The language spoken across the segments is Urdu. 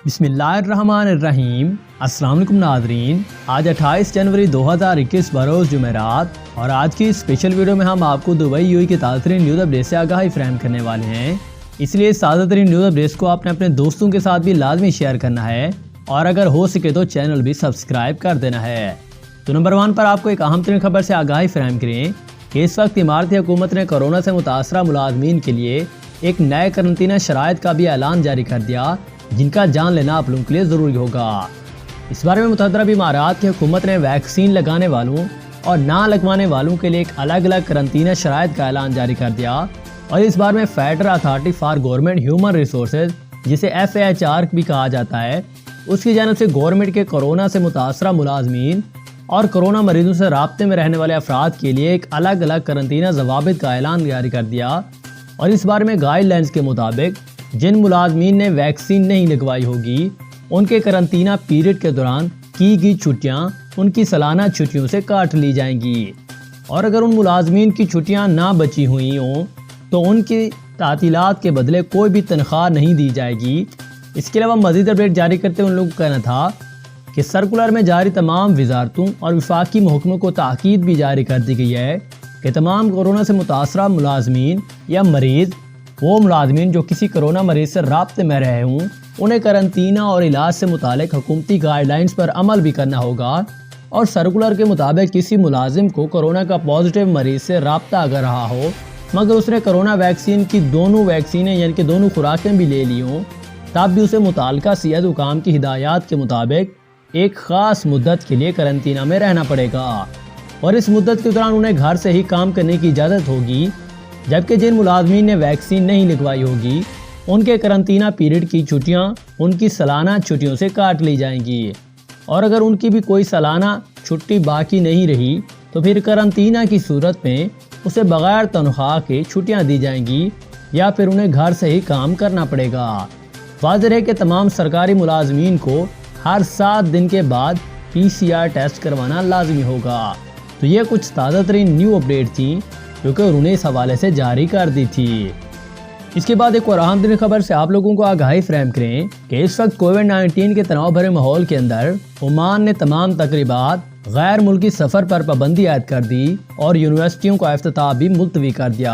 بسم اللہ الرحمن الرحیم۔ السلام علیکم ناظرین، آج 28 جنوری 2021 بروز جمعرات، اور آج کی اسپیشل ویڈیو میں ہم آپ کو دبئی یو اے کی تازہ ترین نیوز اپڈیٹ سے آگاہی فراہم کرنے والے ہیں۔ اس لیے اس تازہ ترین نیوز اپڈیٹس کو آپ نے اپنے دوستوں کے ساتھ بھی لازمی شیئر کرنا ہے، اور اگر ہو سکے تو چینل بھی سبسکرائب کر دینا ہے۔ تو نمبر 1 پر آپ کو ایک اہم ترین خبر سے آگاہی فراہم کریں کہ اس وقت اماراتی حکومت نے کورونا سے متاثرہ ملازمین کے لیے ایک نئے قرنطینہ شرائط کا بھی اعلان جاری کر دیا، جن کا جان لینا آپ لوگوں کے لیے ضروری ہوگا۔ اس بارے میں متحدہ عرب امارات کی حکومت نے ویکسین لگانے والوں اور نہ لگوانے والوں کے لیے ایک الگ الگ قرنطینہ شرائط کا اعلان جاری کر دیا، اور اس بارے میں federal authority for government human resources, جسے FAHR بھی کہا جاتا ہے، اس کی جانب سے گورنمنٹ کے کورونا سے متاثرہ ملازمین اور کورونا مریضوں سے رابطے میں رہنے والے افراد کے لیے ایک الگ الگ قرنطینہ ضوابط کا اعلان جاری کر دیا، اور اس بارے میں گائیڈ لائنز کے مطابق جن ملازمین نے ویکسین نہیں لگوائی ہوگی ان کے قرنطینہ پیریڈ کے دوران کی گئی چھٹیاں ان کی سالانہ چھٹیوں سے کاٹ لی جائیں گی، اور اگر ان ملازمین کی چھٹیاں نہ بچی ہوئی ہوں تو ان کی تعطیلات کے بدلے کوئی بھی تنخواہ نہیں دی جائے گی۔ اس کے علاوہ مزید اپڈیٹ جاری کرتے ہوئے ان لوگوں کا کہنا تھا کہ سرکولر میں جاری تمام وزارتوں اور وفاقی محکموں کو تاکید بھی جاری کر دی گئی ہے کہ تمام کورونا سے متاثرہ ملازمین یا مریض، وہ ملازمین جو کسی کورونا مریض سے رابطے میں رہے ہوں، انہیں قرنطینہ اور علاج سے متعلق حکومتی گائیڈ لائنز پر عمل بھی کرنا ہوگا، اور سرکولر کے مطابق کسی ملازم کو کورونا کا پازیٹیو مریض سے رابطہ اگر رہا ہو مگر اس نے کورونا ویکسین کی دونوں ویکسینیں یعنی کہ دونوں خوراکیں بھی لے لی ہوں، تب بھی اسے متعلقہ صحت حکام کی ہدایات کے مطابق ایک خاص مدت کے لیے قرنطینہ میں رہنا پڑے گا، اور اس مدت کے دوران انہیں گھر سے ہی کام کرنے کی اجازت ہوگی، جبکہ جن ملازمین نے ویکسین نہیں لگوائی ہوگی ان کے قرنطینہ پیریڈ کی چھٹیاں ان کی سالانہ چھٹیوں سے کاٹ لی جائیں گی، اور اگر ان کی بھی کوئی سالانہ چھٹی باقی نہیں رہی تو پھر قرنطینہ کی صورت میں اسے بغیر تنخواہ کے چھٹیاں دی جائیں گی، یا پھر انہیں گھر سے ہی کام کرنا پڑے گا۔ واضح ہے کہ تمام سرکاری ملازمین کو ہر 7 دن کے بعد PCR ٹیسٹ کروانا لازمی ہوگا۔ تو یہ کچھ تازہ ترین نیو اپڈیٹ تھی جو کہ انہوں نے اس حوالے سے جاری کر دی تھی۔ اس کے بعد ایک اور اہم ترین خبر سے آپ لوگوں کو آگاہی فراہم کریں کہ اس وقت کووڈ-19 کے تناؤ بھرے ماحول کے اندر عمان نے تمام تقریبات، غیر ملکی سفر پر پابندی عائد کر دی اور یونیورسٹیوں کا افتتاح بھی ملتوی کر دیا۔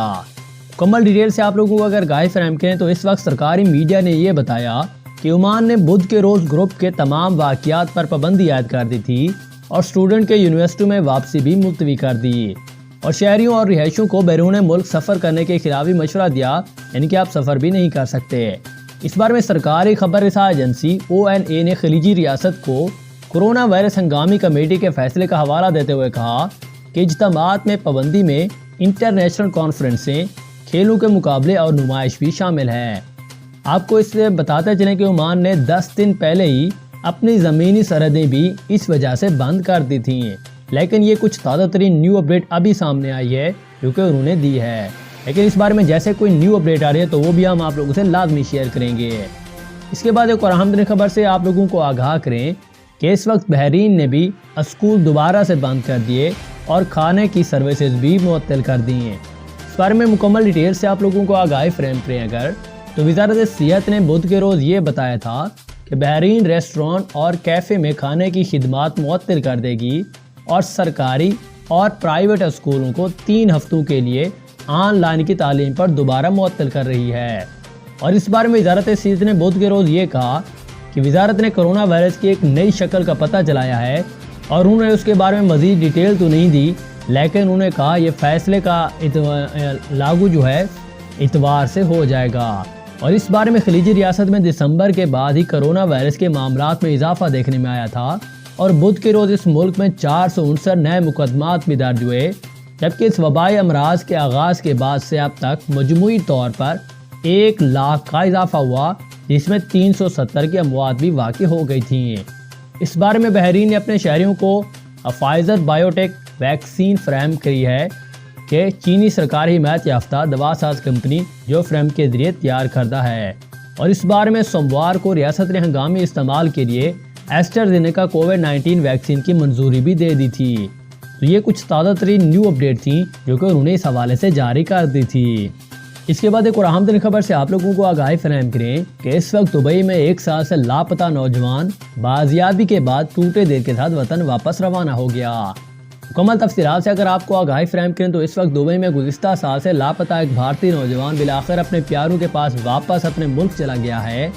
مکمل ڈیٹیل سے آپ لوگوں کو اگر آگاہی فراہم کریں تو اس وقت سرکاری میڈیا نے یہ بتایا کہ عمان نے بدھ کے روز گروپ کے تمام واقعات پر پابندی عائد کر دی تھی، اور اسٹوڈنٹ کے یونیورسٹیوں میں واپسی بھی ملتوی کر دی، اور شہریوں اور رہائشیوں کو بیرون ملک سفر کرنے کے خلاف بھی مشورہ دیا، یعنی کہ آپ سفر بھی نہیں کر سکتے۔ اس بارے میں سرکاری خبر رساں ایجنسی ONA نے خلیجی ریاست کو کورونا وائرس ہنگامی کمیٹی کے فیصلے کا حوالہ دیتے ہوئے کہا کہ اجتماعات میں پابندی میں انٹرنیشنل کانفرنسیں، کھیلوں کے مقابلے اور نمائش بھی شامل ہیں۔ آپ کو اس سے بتاتے چلیں کہ عمان نے 10 دن پہلے ہی اپنی زمینی سرحدیں بھی اس وجہ سے بند کر دی تھیں، لیکن یہ کچھ تازہ ترین نیو اپڈیٹ ابھی سامنے آئی ہے جو کہ انہوں نے دی ہے، لیکن اس بارے میں جیسے کوئی نیو اپڈیٹ آ رہی ہے تو وہ بھی ہم آپ لوگوں سے لازمی شیئر کریں گے۔ اس کے بعد ایک اور اہم ترین خبر سے آپ لوگوں کو آگاہ کریں کہ اس وقت بحرین نے بھی اسکول دوبارہ سے بند کر دیے اور کھانے کی سروسز بھی معطل کر دی ہیں۔ اس بارے میں مکمل ڈیٹیل سے آپ لوگوں کو آگاہی فراہم کریں اگر تو وزارت صحت نے بدھ کے روز یہ بتایا تھا کہ بحرین ریسٹورانٹ اور کیفے میں کھانے کی خدمات معطل کر دے گی، اور سرکاری اور پرائیویٹ اسکولوں کو 3 ہفتوں کے لیے آن لائن کی تعلیم پر دوبارہ معطل کر رہی ہے۔ اور اس بارے میں وزارت صحت نے بدھ کے روز یہ کہا کہ وزارت نے کرونا وائرس کی ایک نئی شکل کا پتہ چلایا ہے، اور انہوں نے اس کے بارے میں مزید ڈیٹیل تو نہیں دی، لیکن انہوں نے کہا یہ فیصلے کا لاگو جو ہے اتوار سے ہو جائے گا۔ اور اس بارے میں خلیجی ریاست میں دسمبر کے بعد ہی کرونا وائرس کے معاملات میں اضافہ دیکھنے میں آیا تھا، اور بدھ کے روز اس ملک میں 459 نئے مقدمات بھی درج ہوئے، جبکہ اس وبائی امراض کے آغاز کے بعد سے اب تک مجموعی طور پر 1 لاکھ کا اضافہ ہوا، جس میں 370 کی اموات بھی واقع ہو گئی تھیں۔ اس بارے میں بحرین نے اپنے شہریوں کو فائزر بایوٹیک ویکسین فراہم کی ہے کہ چینی سرکاری حمایت یافتہ دوا ساز کمپنی جو فریم کے ذریعے تیار کردہ ہے، اور اس بارے میں سوموار کو ریاست نے ہنگامی استعمال کے لیے ایسٹرازینیکا کووڈ-19 ویکسین کی منظوری بھی دے دی تھی۔ تو یہ کچھ تازہ ترین نیو اپڈیٹ تھیں جو کہ انہوں نے اس حوالے سے جاری کر دی تھی۔ اس کے بعد ایک اور اہم ترین خبر سے آپ لوگوں کو آگاہی فراہم کریں کہ اس وقت دبئی میں 1 سال سے لاپتہ نوجوان بازیابی کے بعد ٹوٹے دل کے ساتھ وطن واپس روانہ ہو گیا۔ مکمل تفصیلات سے اگر آپ کو آگاہی فراہم کریں تو اس وقت دبئی میں گزشتہ سال سے لاپتہ ایک بھارتی نوجوان بالآخر اپنے پیاروں کے پاس واپس اپنے ملک چلا گیا ہے۔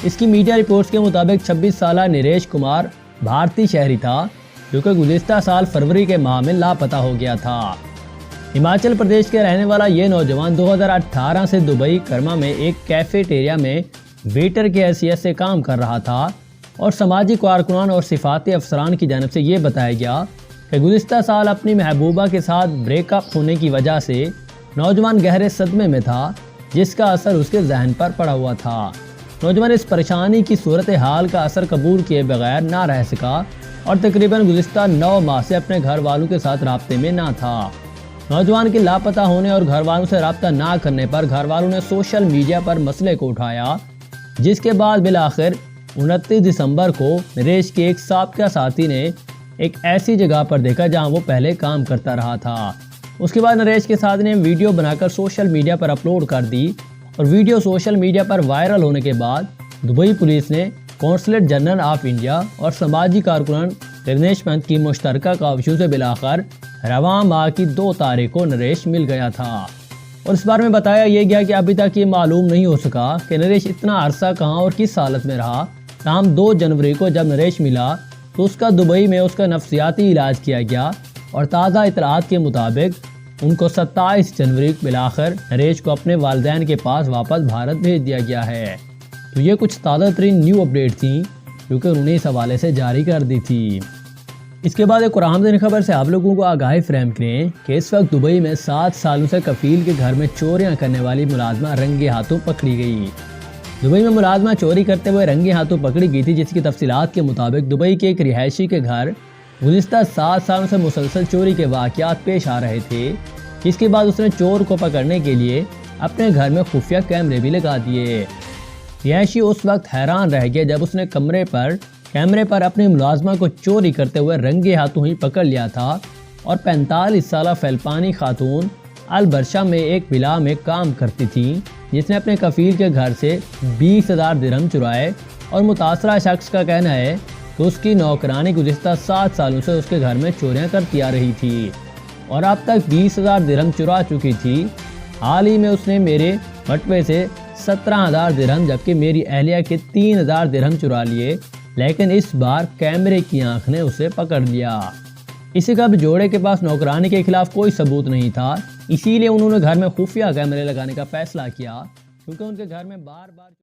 اس کی میڈیا رپورٹس کے مطابق 26 سالہ نریش کمار بھارتی شہری تھا جو کہ گزشتہ سال فروری کے ماہ میں لاپتہ ہو گیا تھا۔ ہماچل پردیش کے رہنے والا یہ نوجوان 2018 سے دبئی کرما میں ایک کیفیٹیریا میں ویٹر کی حیثیت سے کام کر رہا تھا اور سماجی کارکنان اور سفارتی افسران کی جانب سے یہ بتایا گیا کہ گزشتہ سال اپنی محبوبہ کے ساتھ بریک اپ ہونے کی وجہ سے نوجوان گہرے صدمے میں تھا جس کا اثر اس کے ذہن پر پڑا ہوا تھا۔ نوجوان اس پریشانی کی صورتحال کا اثر قبول کیے بغیر نہ رہ سکا اور تقریباً گزشتہ 9 ماہ سے اپنے گھر والوں کے ساتھ رابطے میں نہ تھا۔ نوجوان کے لاپتہ ہونے اور گھر والوں سے رابطہ نہ کرنے پر گھر والوں نے سوشل میڈیا پر مسئلے کو اٹھایا، جس کے بعد بالآخر 29 دسمبر کو نریش کے ایک سابقہ ساتھی نے ایک ایسی جگہ پر دیکھا جہاں وہ پہلے کام کرتا رہا تھا۔ اس کے بعد نریش کے ساتھ نے ویڈیو بنا کر سوشل میڈیا پر اپلوڈ کر دی اور ویڈیو سوشل میڈیا پر وائرل ہونے کے بعد دبئی پولیس نے کونسلیٹ جنرل آف انڈیا اور سماجی کارکنان گنیش پنت کی مشترکہ کاوشوں سے بالآخر رواں ماہ کی 2 تاریخ کو نریش مل گیا تھا اور اس بارے میں بتایا یہ گیا کہ ابھی تک یہ معلوم نہیں ہو سکا کہ نریش اتنا عرصہ کہاں اور کس حالت میں رہا۔ تاہم 2 جنوری کو جب نریش ملا تو اس کا دبئی میں اس کا نفسیاتی علاج کیا گیا اور تازہ اطلاعات کے مطابق ان کو 27 جنوری بالآخر نریش کو اپنے والدین کے پاس واپس بھارت بھیج دیا گیا ہے۔ تو یہ کچھ تازہ ترین نیو اپڈیٹ تھیں جو کہ انہوں نے اس حوالے سے جاری کر دی تھی۔ اس کے بعد ایک اور اہم ترین خبر سے آپ لوگوں کو آگاہی فراہم کریں کہ اس وقت دبئی میں 7 سالوں سے کفیل کے گھر میں چوریاں کرنے والی ملازمہ رنگے ہاتھوں پکڑی گئی۔ دبئی میں ملازمہ چوری کرتے ہوئے رنگے ہاتھوں پکڑی گئی تھی، جس کی تفصیلات کے مطابق دبئی کے ایک رہائشی کے گھر گزشتہ 7 سالوں سے مسلسل چوری کے واقعات پیش آ رہے تھے۔ اس کے بعد اس نے چور کو پکڑنے کے لیے اپنے گھر میں خفیہ کیمرے بھی لگا دیے۔ رہائشی اس وقت حیران رہ گیا جب اس نے کیمرے پر اپنی ملازمہ کو چوری کرتے ہوئے رنگے ہاتھوں ہی پکڑ لیا تھا اور 45 سالہ فلپائنی خاتون البرشا میں ایک ولا میں کام کرتی تھی، جس نے اپنے کفیل کے گھر سے 20,000 درہم چرائے اور متاثرہ شخص کا کہنا ہے کہ اس کی نوکرانی گزشتہ 7 سالوں سے اس کے گھر میں چوریاں کرتی آ رہی تھی اور اب تک 20,000 درہم چرا چکی تھی۔ حال ہی میں اس نے میرے بٹوے سے 17,000 درہم جبکہ میری اہلیہ کے 3,000 درہم چرا لیے، لیکن اس بار کیمرے کی آنکھ نے اسے پکڑ لیا۔ اسی کا جوڑے کے پاس نوکرانی کے خلاف کوئی ثبوت نہیں تھا، اسی لیے انہوں نے گھر میں خفیہ کیمرے لگانے کا فیصلہ کیا کیونکہ ان کے گھر میں بار بار